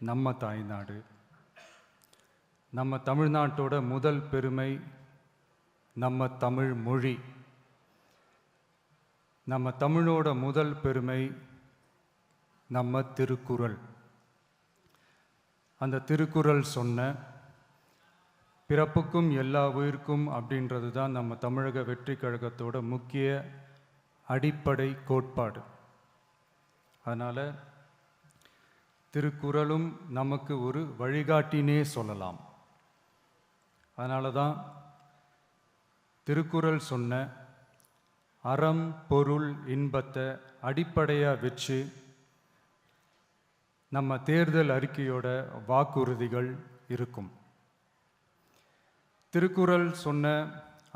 நம்ம தாய்நாடு. நம்ம தமிழ்நாட்டோட முதல் பெருமை நம்ம தமிழ் மொழி. நம்ம தமிழோட முதல் பெருமை நம்ம திருக்குறள். அந்த திருக்குறள் சொன்ன பிறப்புக்கும் எல்லா உயிர்க்கும் அப்படின்றது தான் நம்ம தமிழக வெற்றி கழகத்தோட முக்கிய அடிப்படை கோட்பாடு. அதனால் திருக்குறளும் நமக்கு ஒரு வழிகாட்டினே சொல்லலாம். அதனால தான் திருக்குறள் சொன்ன அறம் பொருள் இன்பத்தை அடிப்படையாக வச்சு நம்ம தேர்தல் அறிக்கையோட வாக்குறுதிகள் இருக்கும். திருக்குறள் சொன்ன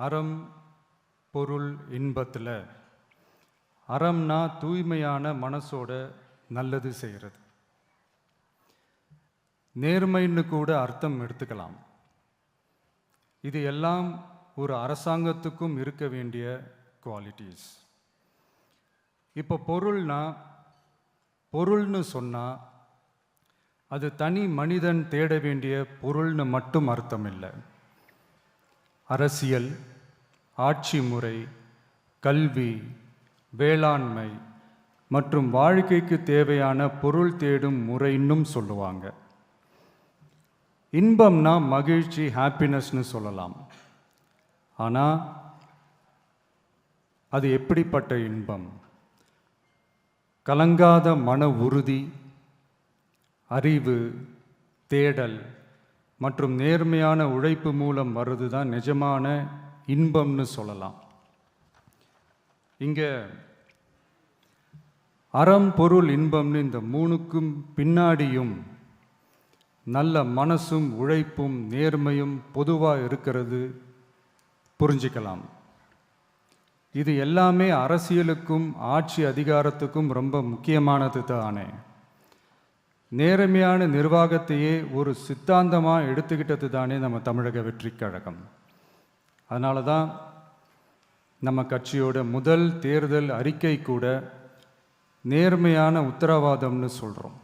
அறம் பொருள் இன்பத்தில் அறம்னா தூய்மையான மனசோட நல்லது செய்கிறது. நேர்மைன்னு கூட அர்த்தம் எடுத்துக்கலாம். இது எல்லாம் ஒரு அரசாங்கத்துக்கும் இருக்க வேண்டிய குவாலிட்டிஸ். இப்போ பொருள்னு சொன்னால் அது தனி மனிதன் தேட வேண்டிய பொருள்னு மட்டும் அர்த்தம் இல்லை. அரசியல், ஆட்சி முறை, கல்வி, வேளாண்மை மற்றும் வாழ்க்கைக்கு தேவையான பொருள் தேடும் முறைன்னும் சொல்லுவாங்க. இன்பம்னா மகிழ்ச்சி, ஹாப்பினஸ்னு சொல்லலாம். ஆனால் அது எப்படிப்பட்ட இன்பம்? கலங்காத மன உறுதி, அறிவு, தேடல் மற்றும் நேர்மையான உழைப்பு மூலம் வர்றது தான் நிஜமான இன்பம்னு சொல்லலாம். இங்கே அறம் பொருள் இன்பம்னு இந்த மூணுக்கும் பின்னாடியும் நல்ல மனசும் உழைப்பும் நேர்மையும் பொதுவாக இருக்கிறது புரிஞ்சிக்கலாம். இது எல்லாமே அரசியலுக்கும் ஆட்சி அதிகாரத்துக்கும் ரொம்ப முக்கியமானது தானே. நேர்மையான நிர்வாகத்தையே ஒரு சித்தாந்தமாக எடுத்துக்கிட்டது தானே நம்ம தமிழக வெற்றி கழகம். அதனால தான் நம்ம கட்சியோட முதல் தேர்தல் அறிக்கை கூட நேர்மையான உத்தரவாதம்னு சொல்கிறோம்.